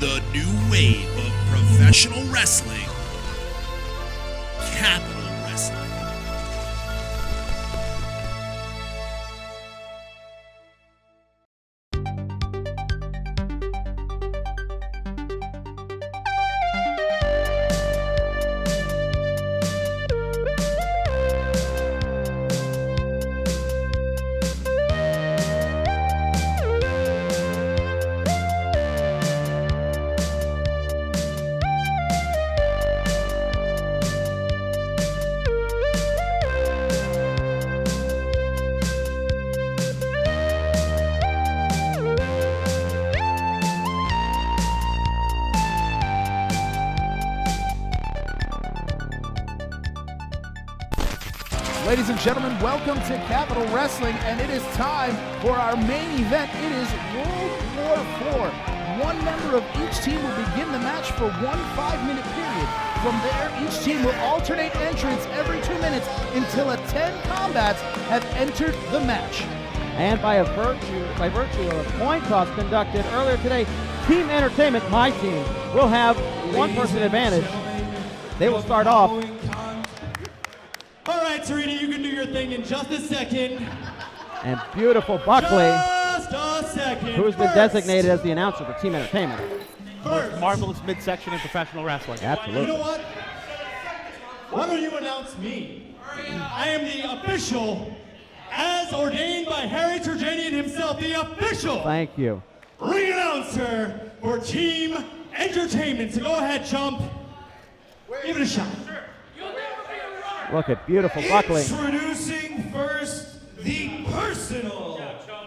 the new wave of professional wrestling, Capital Wrestling. Ladies and gentlemen, welcome to Capital Wrestling, and it is time for our main event. It is World War IV. One member of each team will begin the match for 1 5-minute period. From there, each team will alternate entrants every 2 minutes until 10 combats have entered the match. And by virtue of a coin toss conducted earlier today, Team Entertainment, my team, will have one-person advantage. They will start off. All right, Serena, you can do your thing in just a second. And beautiful Buckley, Just a second. who's been designated as the announcer for Team Entertainment. First. Marvelous midsection in professional wrestling. Absolutely. You know what? Why don't you announce me? I am the official, as ordained by Harry Jourdain himself, the official Thank you. ring announcer for Team Entertainment. So go ahead, chump. Give it a shot. Look at beautiful Buckley. Introducing first the personal,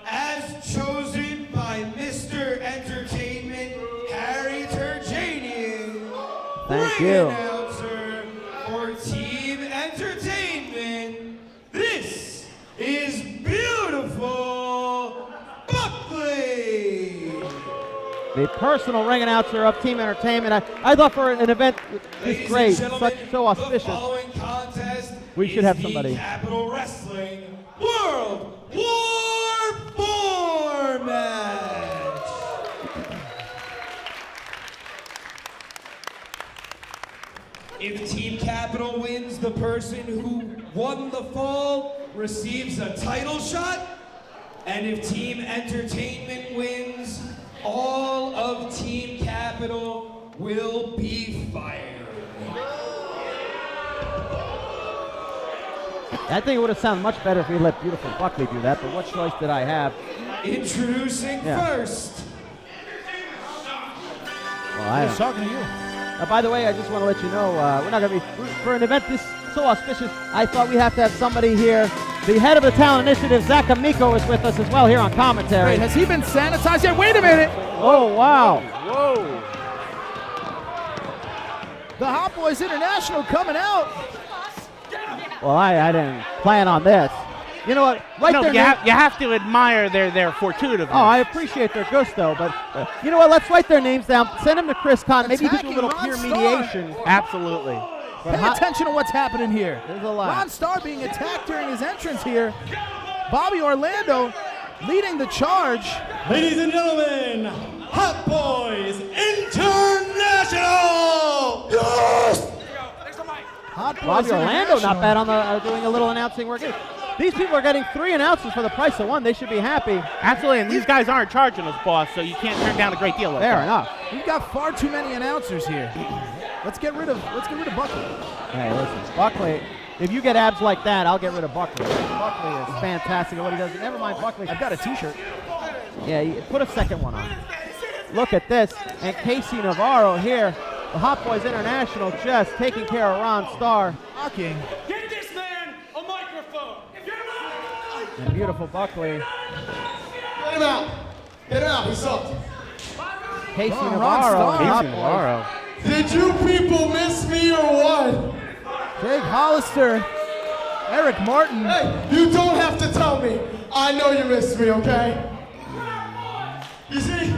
as chosen by Mr. Entertainment, Harry Jourdain. Thank Ring you. announcer for Team Entertainment. This is beautiful Buckley. The personal ring announcer of Team Entertainment. I thought for an event this great, so auspicious, The following contest we should have somebody. Capital Wrestling World War IV match. If Team Capital wins, the person who won the fall receives a title shot. And if Team Entertainment wins, all of Team Capital will be fired. I think it would have sounded much better if we let beautiful Buckley do that, but what choice did I have? Introducing first. Well, I He's talking to you. by the way, I just want to let you know, we're not going to be, for an event this so auspicious, I thought we have to have somebody here. The head of the talent initiative, Zach Amico, is with us as well here on commentary. Wait, has he been sanitized yet? Wait a minute. Oh, wow. Whoa. The Hot Boiz International coming out. Well, I didn't plan on this. You know what? Right No, there. you have to admire their fortuitiveness. Oh, I appreciate their gusto, but you know what? Let's write their names down. Send them to Chris Conn. Maybe do a little Attacking peer Ron Starr. mediation. Absolutely. Pay attention to what's happening here. There's a lot. Ron Starr being attacked during his entrance here. Bobby Orlando leading the charge. Ladies and gentlemen, Hot Boiz International! Hot Boiz Bobby Orlando, International. not bad on the doing a little announcing work. These people are getting 3 announcers for the price of 1. They should be happy. Absolutely, and these guys aren't charging us, boss, so you can't turn down a great deal. Like Fair that. enough. We've got far too many announcers here. Let's get rid of Buckley. Hey, listen, Buckley. If you get abs like that, I'll get rid of Buckley. Buckley is fantastic at what he does. Never mind Buckley. I've got a T-shirt. Yeah, put a second one on. Look at this. And Casey Navarro here. The Hot Boiz International just taking care of Ron Starr. Rocking. Give this man a microphone! And beautiful Buckley. Get him out. Get him out. He sucked. Casey Oh, Ron Navarro. Starr. the Hot Casey Boiz. Navarro. Did you people miss me or what? Jake Hollister. Eric Martin. Hey, you don't have to tell me. I know you missed me, okay? You see?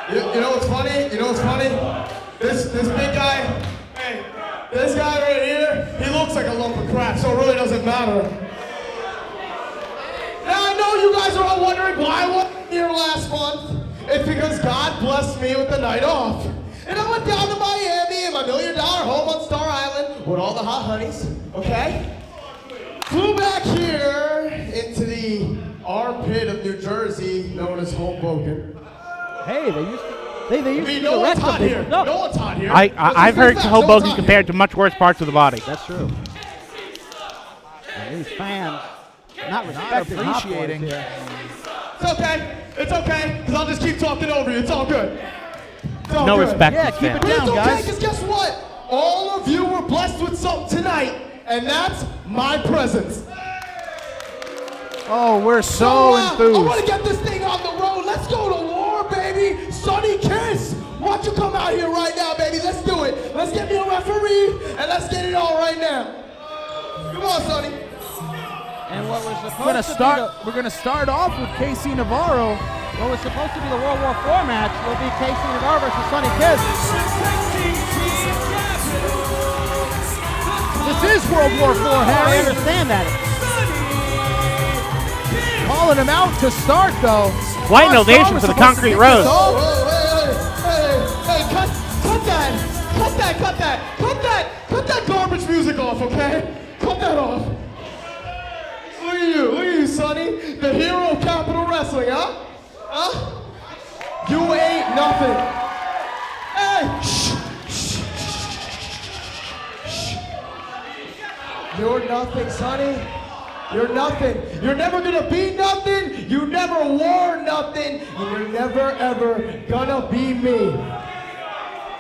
You know what's funny? You know what's funny? This big guy, hey, this guy right here, he looks like a lump of crap, so it really doesn't matter. Now I know you guys are all wondering why I wasn't here last month. It's because God blessed me with the night off. And I went down to Miami in my $1 million home on Starr Island with all the hot honeys, okay? Flew back here into the armpit of New Jersey, known as Hoboken. Hey, they used to be no the one's rest hot of here. the... No one's hot here. I've heard Hoboken compared to much worse parts of the body. That's true. And these fans not respecting Hot Boiz appreciating. here. It's okay, because I'll just keep talking over you. It's all good. It's all No good. respect. Yeah, for keep fans. it down, It's okay, guys. because guess what? All of you were blessed with something tonight, and that's my presence. Oh, we're so I want enthused. to get this thing on the road. Let's go to war, baby. Sonny Kiss, why don't you come out here right now, baby? Let's do it. Let's get me a referee, and let's get it on right now. Come on, Sonny. And what was We're supposed gonna start off with Casey Navarro. what was supposed to be the World War IV match will be Casey Navarro versus Sonny Kiss. This is World War IV, I Harry. understand that. Calling him out to start, though. White Starr Nation was for the supposed to Concrete kick Rose. this off. Hey, cut that garbage music off, okay? Cut that off. Look at you, Sonny, the hero of Capital Wrestling, huh? Huh? You ain't nothing. Hey, shh. You're nothing, Sonny. You're nothing. You're never gonna be nothing. You never were nothing. And you're never ever gonna be me.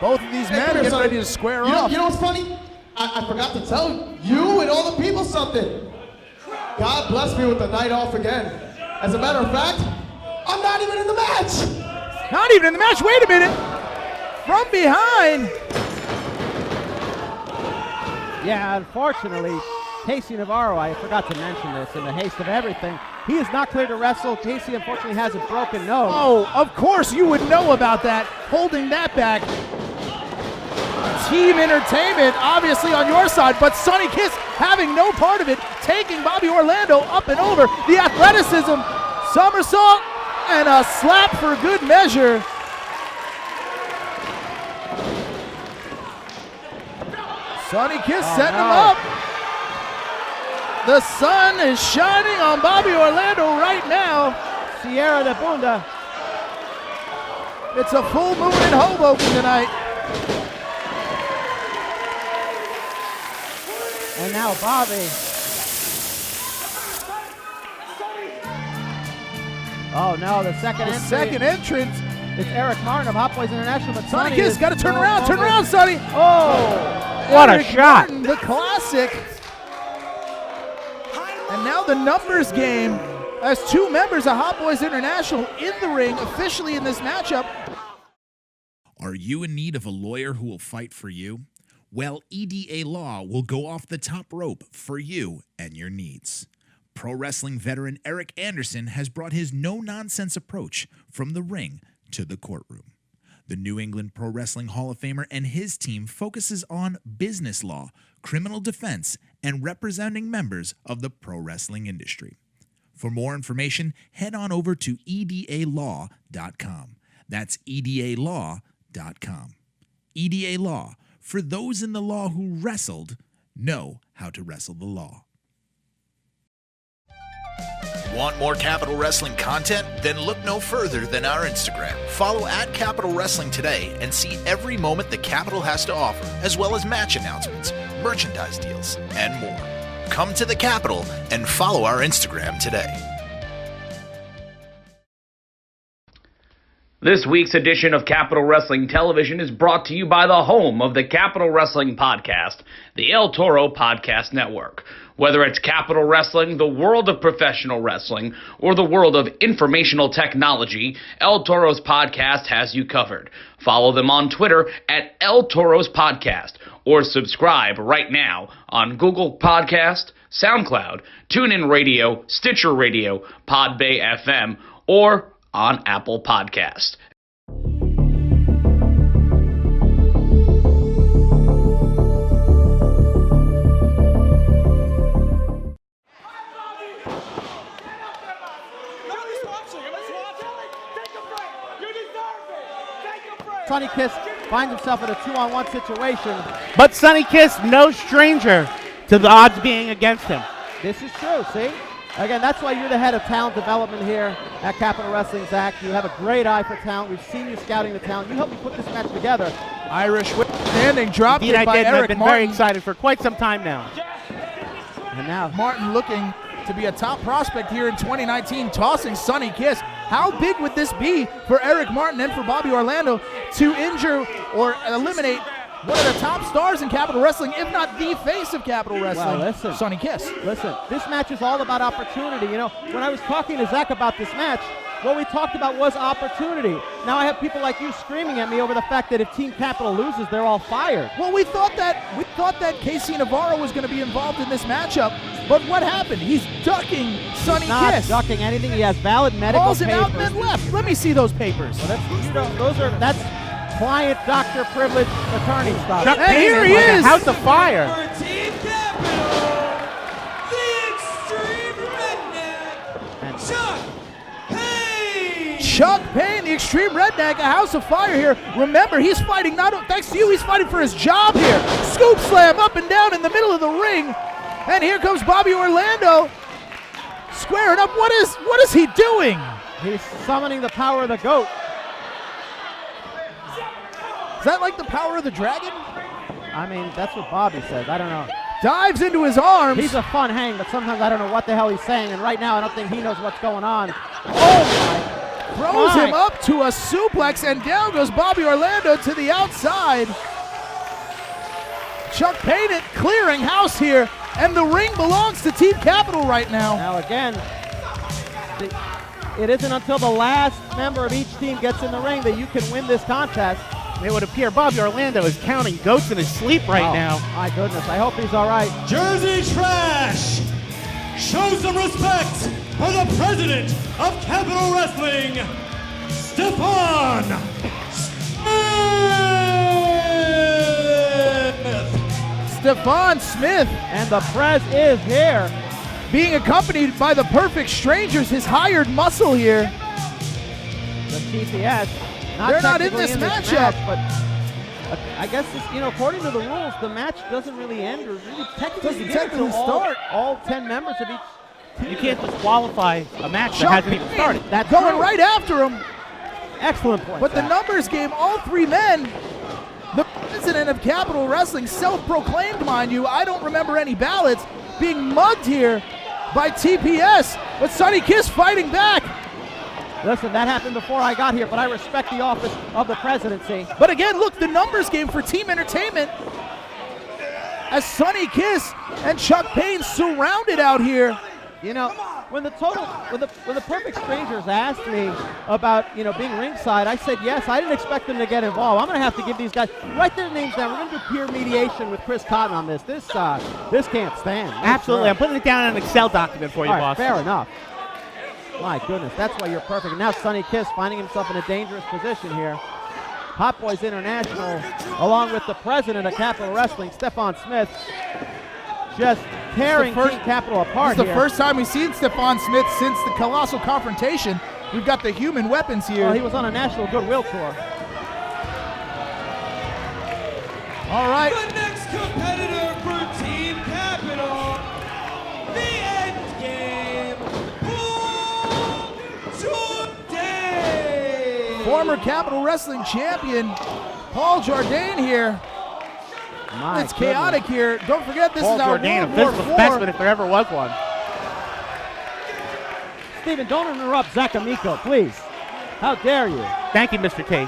Both of these men are getting ready to square off. You know what's funny? I forgot to tell you and all the people something. God blessed me with the night off again. As a matter of fact, I'm not even in the match. Not even in the match. Wait a minute. From behind. Yeah, unfortunately, Casey Navarro, I forgot to mention this in the haste of everything. He is not clear to wrestle. Casey unfortunately has a broken nose. Oh, of course you would know about that. Holding that back. Team Entertainment, obviously on your side, but Sonny Kiss having no part of it, taking Bobby Orlando up and over. The athleticism, somersault, and a slap for good measure. Sonny Kiss setting him up. The sun is shining on Bobby Orlando right now. Sierra de Bunda. It's a full moon in Hoboken tonight. And now Bobby. Oh no, the second entry. Second entrance. It's Eric Martin of Hot Boiz International, but Sonny Sonny Kiss is got to turn no around, turn longer- around, Sonny. Oh! What a Eric shot. Martin, the classic. And now the numbers game as two members of Hot Boiz International in the ring officially in this matchup. Are you in need of a lawyer who will fight for you? Well, EDA Law will go off the top rope for you and your needs. Pro wrestling veteran Eric Anderson has brought his no-nonsense approach from the ring to the courtroom. The New England Pro Wrestling Hall of Famer and his team focuses on business law, criminal defense, and representing members of the pro wrestling industry. For more information, head on over to edalaw.com. That's edalaw.com. EDA Law, for those in the law who wrestled, know how to wrestle the law. Want more Capital Wrestling content? Then look no further than our Instagram. Follow @Capital Wrestling today and see every moment the Capital has to offer, as well as match announcements, merchandise deals, and more. Come to the Capital and follow our Instagram today. This week's edition of Capital Wrestling Television is brought to you by the home of the Capital Wrestling Podcast, the El Toro Podcast Network. Whether it's Capital Wrestling, the world of professional wrestling, or the world of informational technology, El Toro's Podcast has you covered. Follow them on Twitter @El Toro's Podcast, or subscribe right now on Google Podcast, SoundCloud, TuneIn Radio, Stitcher Radio, Podbay FM, or on Apple Podcast. Sonny Kiss finds himself in a 2-on-1 situation. But Sonny Kiss, no stranger to the odds being against him. This is true, see? Again, that's why you're the head of talent development here at Capital Wrestling, Zach. You have a great eye for talent. We've seen you scouting the talent. You helped me put this match together. Irish whip standing, dropped Indeed, it by I did, and I've Eric been Martin. very excited for quite some time now. And now Martin looking to be a top prospect here in 2019, tossing Sonny Kiss. How big would this be for Eric Martin and for Bobby Orlando to injure or eliminate one of the top stars in Capital Wrestling, if not the face of Capital Wrestling, listen. Sonny Kiss? Listen, this match is all about opportunity. You know, when I was talking to Zach about this match, what we talked about was opportunity. Now I have people like you screaming at me over the fact that if Team Capital loses, they're all fired. Well, we thought that Casey Navarro was going to be involved in this matchup, but what happened? He's ducking Sonny Not Kiss. ducking anything. He has valid medical Calls him papers. out and then left. Let me see those papers. Well, that's client doctor privilege attorney stuff. Chuck Hey, Payne here he like a is. House of fire. For Team Capital, the Extreme Redneck, Chuck Payne. Chuck Payne, the Extreme Redneck, a house of fire here. Remember, he's fighting thanks to you, he's fighting for his job here. Scoop slam up and down in the middle of the ring. And here comes Bobby Orlando squaring up. What is he doing? He's summoning the power of the goat. Is that like the power of the dragon? I mean, that's what Bobby says. I don't know. Dives into his arms. He's a fun hang, but sometimes I don't know what the hell he's saying. And right now, I don't think he knows what's going on. Oh, my. Throws him up to a suplex, and down goes Bobby Orlando to the outside. Chuck Payne clearing house here, and the ring belongs to Team Capital right now. Now, again, it isn't until the last member of each team gets in the ring that you can win this contest. It would appear Bobby Orlando is counting goats in his sleep right now. My goodness, I hope he's all right. Jersey Trash, show some respect for the president of Capital Wrestling, Stephon Smith. Stephon Smith, And the press is here. being accompanied by the Perfect Strangers, his hired muscle here. The TPS. They're not in technically this matchup. match, but I guess this, according to the rules, the match doesn't really end or really technically Doesn't begin technically until start. all 10 members of each team. You can't disqualify a match that Chuck hasn't even Payne started. That's going true. right after him. Excellent point. But the Zach. numbers game, all three men. The president of Capital Wrestling, self-proclaimed, mind you, I don't remember any ballots, being mugged here by TPS. But Sonny Kiss fighting back. Listen, that happened before I got here, but I respect the office of the presidency. But again, look, the numbers game for Team Entertainment as Sonny Kiss and Chuck Payne surrounded out here. You know, when the Perfect Strangers asked me about, being ringside, I said yes. I didn't expect them to get involved. I'm going to have to give these guys, write their names down. We're going to do peer mediation with Chris Cotton on this. This can't stand. Absolutely. I'm putting it down in an Excel document for you, All right, boss. fair enough. My goodness, that's why you're perfect. And now Sonny Kiss finding himself in a dangerous position here. Hot Boiz International, along with the president of Capital Wrestling, Stephon Smith, just tearing Team Capital apart This is the here. first time we've seen Stephon Smith since the Colossal Confrontation. We've got the human weapons here. Well, he was on a national goodwill tour. All right. The next competitor for Team Capital, the end game, Jourdain. Former Capital Wrestling champion, Paul Jourdain here. My It's chaotic here. Don't forget, this Paul is our Jourdain, a World War physical IV. specimen if there ever was one. Steven, don't interrupt Zach Amico, please. How dare you? Thank you, Mr. K.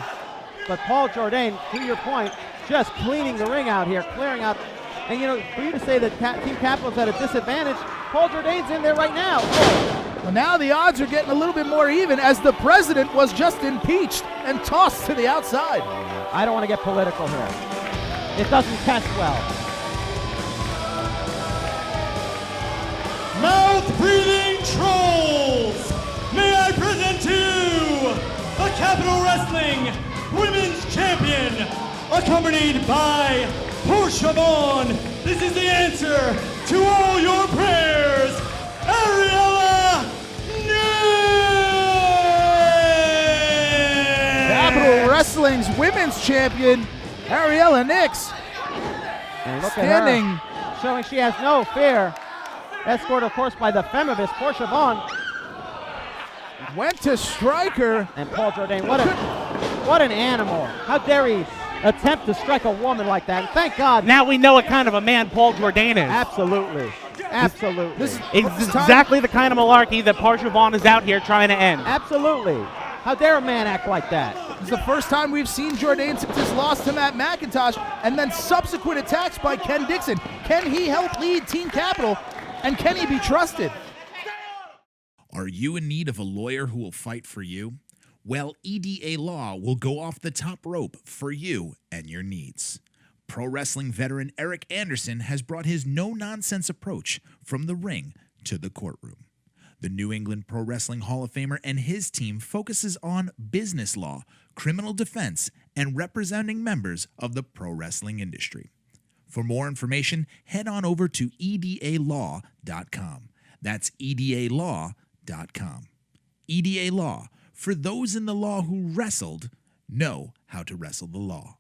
But Paul Jourdain, to your point, just cleaning the ring out here, clearing out. And, for you to say that Team Capital's at a disadvantage, Paul Jourdain's in there right now. Well, now the odds are getting a little bit more even as the president was just impeached and tossed to the outside. I don't want to get political here. It doesn't test well. Mouth-breathing trolls, may I present to you the Capital Wrestling Women's Champion, accompanied by Portia Vaughn. This is the answer to all your prayers, Ariela Nyx. Capital Wrestling Wrestling's women's champion, Ariela Nyx. And look standing. at her, showing she has no fear. Escorted, of course, by the Femivist, Portia Vaughn. Went to strike her. And Paul Jourdain, what an animal. How dare he attempt to strike a woman like that. And thank God. Now we know what kind of a man Paul Jourdain is. Absolutely. Absolutely. This is Exactly the kind of malarkey that Portia Vaughn is out here trying to end. Absolutely. How dare a man act like that? It's the first time we've seen Jourdain since his loss to Matt McIntosh, and then subsequent attacks by Ken Dixon. Can he help lead Team Capital, and can he be trusted? Are you in need of a lawyer who will fight for you? Well, EDA Law will go off the top rope for you and your needs. Pro wrestling veteran Eric Anderson has brought his no-nonsense approach from the ring to the courtroom. The New England Pro Wrestling Hall of Famer and his team focuses on business law, criminal defense, and representing members of the pro wrestling industry. For more information, head on over to edalaw.com. That's edalaw.com. EDA Law, for those in the law who wrestled, know how to wrestle the law.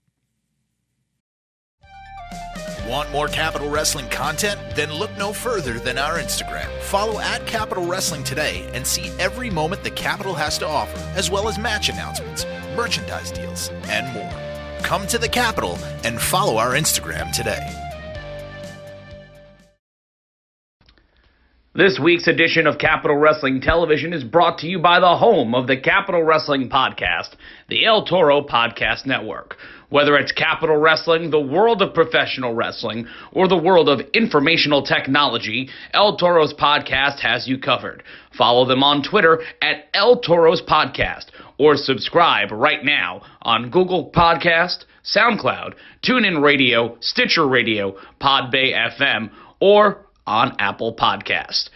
Want more Capital Wrestling content? Then look no further than our Instagram. Follow @Capital Wrestling today and see every moment the Capital has to offer, as well as match announcements, merchandise deals, and more. Come to the Capital and follow our Instagram today. This week's edition of Capital Wrestling Television is brought to you by the home of the Capital Wrestling Podcast, the El Toro Podcast Network. Whether it's Capital Wrestling, the world of professional wrestling, or the world of informational technology, El Toro's Podcast has you covered. Follow them on Twitter at El Toro's Podcast, or subscribe right now on Google Podcast, SoundCloud, TuneIn Radio, Stitcher Radio, Podbay FM, or on Apple Podcast.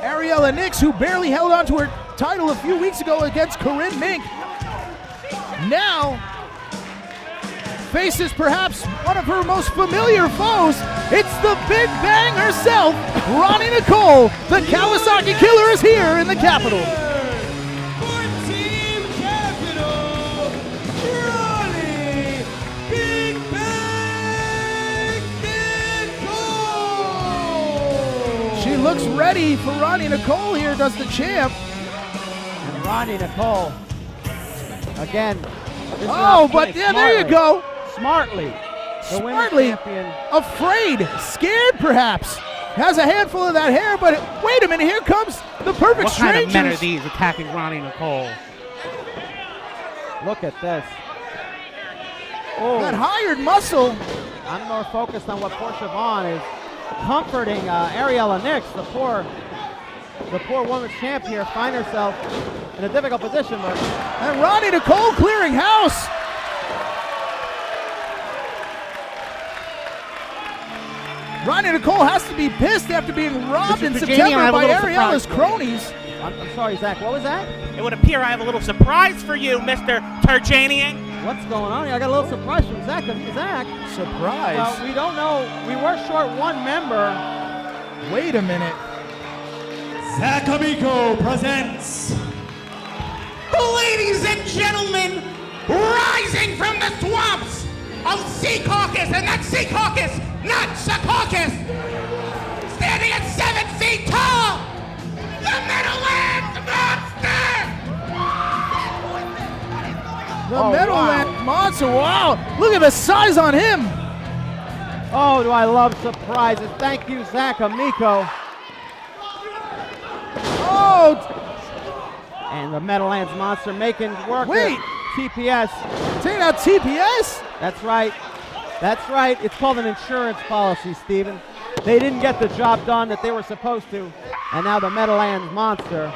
Ariela Nyx, who barely held on to her title a few weeks ago against Corinne Mink, now faces perhaps one of her most familiar foes. It's the Big Bang herself, Roni Nicole. The Kawasaki Killer is here in the Capital. For Team Capital, Roni Big Bang Nicole. She looks ready for Roni Nicole here, does the champ. And Roni Nicole, again. Oh, but yeah, there you go. Smartly. The women's Smartly champion. afraid, scared perhaps. Has a handful of that hair, but wait a minute, here comes the perfect What kind of men are strangers. these attacking Roni Nicole? Look at this. Oh, That hired muscle. I'm more focused on what Portia Vaughn is comforting Ariela Nyx, the poor women's champ here, find herself in a difficult position, but And Roni Nicole clearing house. Roni Nicole has to be pissed after being robbed in Mr. Janie, I September have a by little Ariela's surprise for you. cronies. I'm sorry, Zach, what was that? It would appear I have a little surprise for you, Mr. Turjanian. What's going on here? I got a little surprise from Zach. Zach, Surprise. well, we don't know. We were short one member. Wait a minute. Zach Amico presents. Ladies and gentlemen, rising from the swamps of Secaucus, and that's Secaucus, not Secaucus, standing at 7 feet tall, the Meadowlands Monster! The Oh, Meadowlands wow. Monster. Wow. Look at the size on him. Oh, do I love surprises. Thank you, Zach Amico. Oh, And the Meadowlands Monster making work Wait. with TPS. taking out TPS. That's right. That's right. It's called an insurance policy, Steven. They didn't get the job done that they were supposed to. And now the Meadowlands Monster.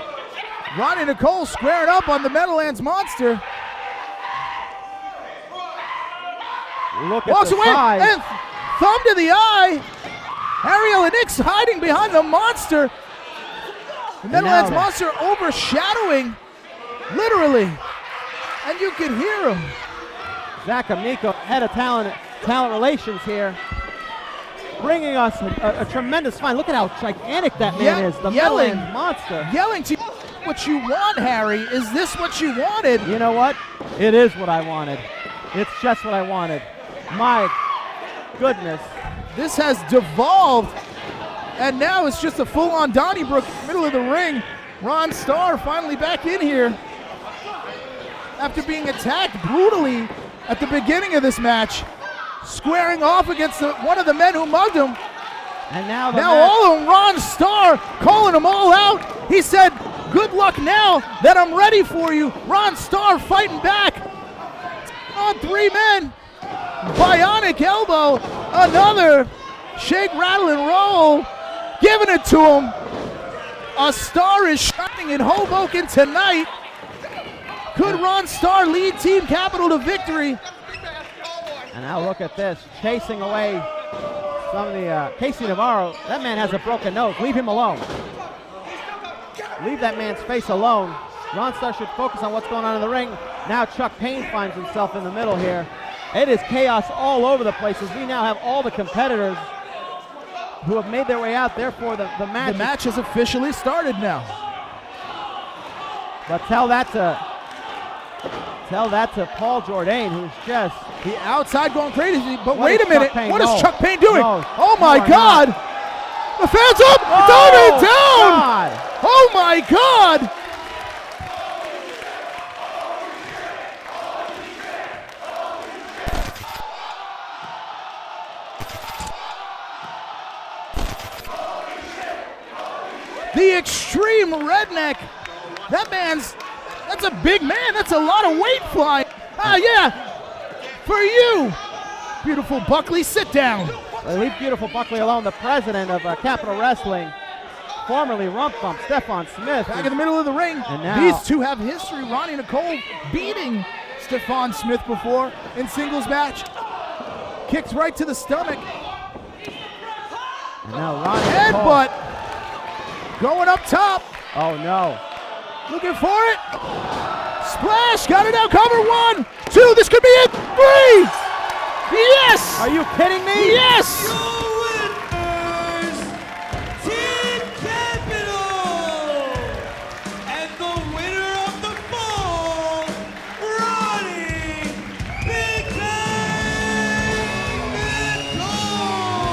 Roni Nicole squaring up on the Meadowlands Monster. Look at Walks the away size. and thumb to the eye. Ariela Nyx hiding behind the monster. The Meadowlands now- Monster overshadowing, literally. And you can hear him. Zach Amico, head of talent relations here. bringing us a tremendous find. Look at how gigantic that man is. The Meadowlands Monster. Yelling to you what you want, Harry. Is this what you wanted? You know what? It is what I wanted. It's just what I wanted. My goodness. This has devolved, and now it's just a full-on Donnybrook middle of the ring. Ron Starr finally back in here after being attacked brutally at the beginning of this match, squaring off against one of the men who mugged him. And now all of them, Ron Starr calling them all out. He said, good luck now that I'm ready for you. Ron Starr fighting back on 3 men. Bionic elbow, another shake, rattle, and roll, giving it to him. A star is shining in Hoboken tonight. Could Ron Starr lead Team Capital to victory? And now look at this, chasing away some of the Casey Navarro. That man has a broken nose. Leave him alone. Leave that man's face alone. Ron Starr should focus on what's going on in the ring. Now Chuck Payne finds himself in the middle here. It is chaos all over the place as we now have all the competitors who have made their way out. Therefore, the match. The match has officially started now. But tell that to Paul Jourdain, who's just the outside going crazy. But wait a minute, what is Chuck Payne doing? No, oh my God! The fans up, down! God. Oh my God! The Extreme Redneck. That's a big man. That's a lot of weight flying. Yeah. For you. Beautiful Buckley, sit down. Leave beautiful Buckley alone. The president of Capital Wrestling, formerly Rump Bump, Stephon Smith. Back in the middle of the ring. And now these two have history. Roni Nicole beating Stephon Smith before in singles match. Kicks right to the stomach. And now Roni Headbutt. Going up top. Oh no. Looking for it. Splash. Got it out. Cover 1, 2. This could be it. 3. Yes. Are you kidding me? Yes. Winners, Team Capital, and the winner of the fall, Roni Nicole.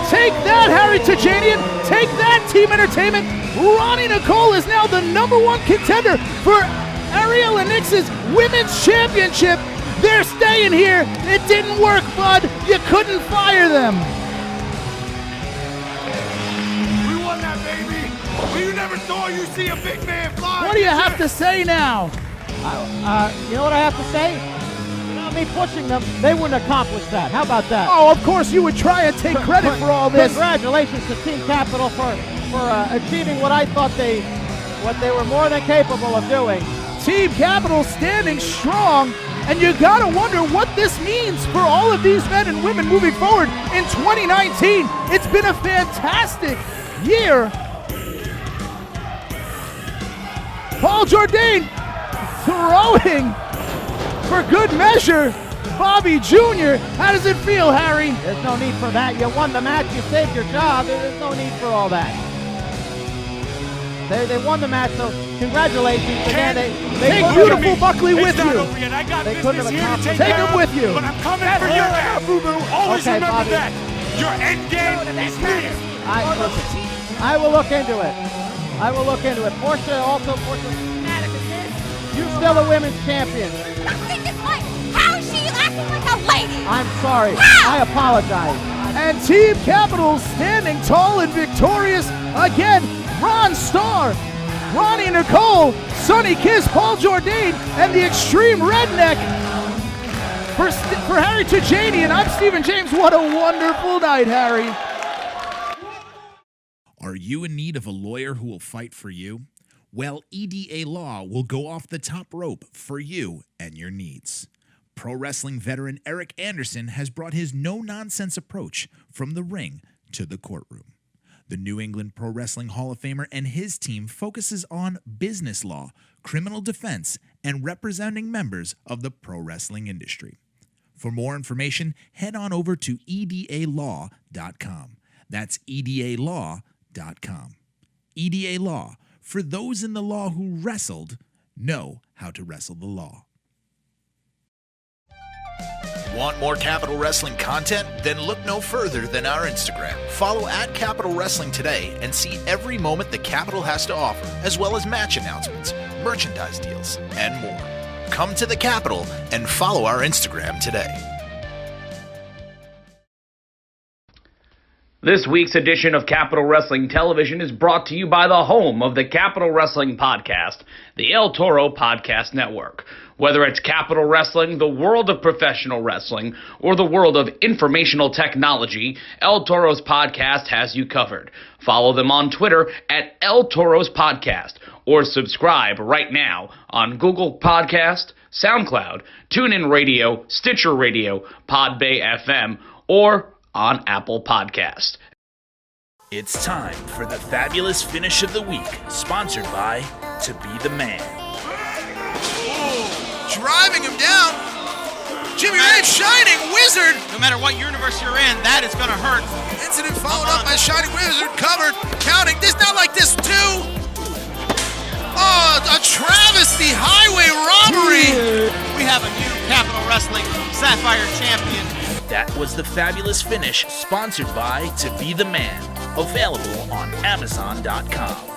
Take that, Harry Tajanian. Take that, Team Entertainment. Roni Nicole is now the #1 contender for Ariela Nyx's Women's Championship. They're staying here. It didn't work, bud. You couldn't fire them. We won that, baby. But you never thought you'd see a big man fly. What do you have to say now? You know what I have to say? Without me pushing them, they wouldn't accomplish that. How about that? Oh, of course you would try and take credit for all this. Congratulations to Team Capital for achieving what I thought they were more than capable of doing. Team Capital standing strong, and you gotta wonder what this means for all of these men and women moving forward in 2019. It's been a fantastic year. Paul Jourdane throwing for good measure. Bobby Jr., how does it feel, Harry? There's no need for that. You won the match, you saved your job. There's no need for all that. They won the match, so congratulations. Again, they take beautiful Buckley with you. I got They business here to take Take care him of, with you. But I'm coming for your ass. Always Okay, remember Bobby. that. Your end game is here. I will look into it. I will look into it. Portia, you still the women's champion. How is she acting like a lady? I'm sorry. How? I apologize. And Team Capital standing tall and victorious again. Ron Starr, Roni Nicole, Sonny Kiss, Paul Jourdane, and the Extreme Redneck. For Harry Tajanian, I'm Stephen James. What a wonderful night, Harry. Are you in need of a lawyer who will fight for you? Well, EDA Law will go off the top rope for you and your needs. Pro wrestling veteran Eric Anderson has brought his no-nonsense approach from the ring to the courtroom. The New England Pro Wrestling Hall of Famer and his team focuses on business law, criminal defense, and representing members of the pro wrestling industry. For more information, head on over to edalaw.com. That's EDALaw.com. EDA Law, for those in the law who wrestled, know how to wrestle the law. Want more Capital Wrestling content? Then look no further than our Instagram. Follow @Capital Wrestling today and see every moment the Capital has to offer, as well as match announcements, merchandise deals, and more. Come to the Capital and follow our Instagram today. This week's edition of Capital Wrestling Television is brought to you by the home of the Capital Wrestling Podcast, the El Toro Podcast Network. Whether it's Capital Wrestling, the world of professional wrestling, or the world of informational technology, El Toro's Podcast has you covered. Follow them on Twitter at El Toro's Podcast, or subscribe right now on Google Podcast, SoundCloud, TuneIn Radio, Stitcher Radio, Podbay FM, or on Apple Podcast. It's time for the fabulous finish of the week, sponsored by To Be the Man. Driving him down. Jimmy Ray, Shining Wizard. No matter what universe you're in, that is going to hurt. Incident followed up by Shining Wizard, covered, counting. This not like this too. Oh, a travesty highway robbery. We have a new Capital Wrestling Sapphire champion. That was the fabulous finish, sponsored by To Be the Man, available on Amazon.com.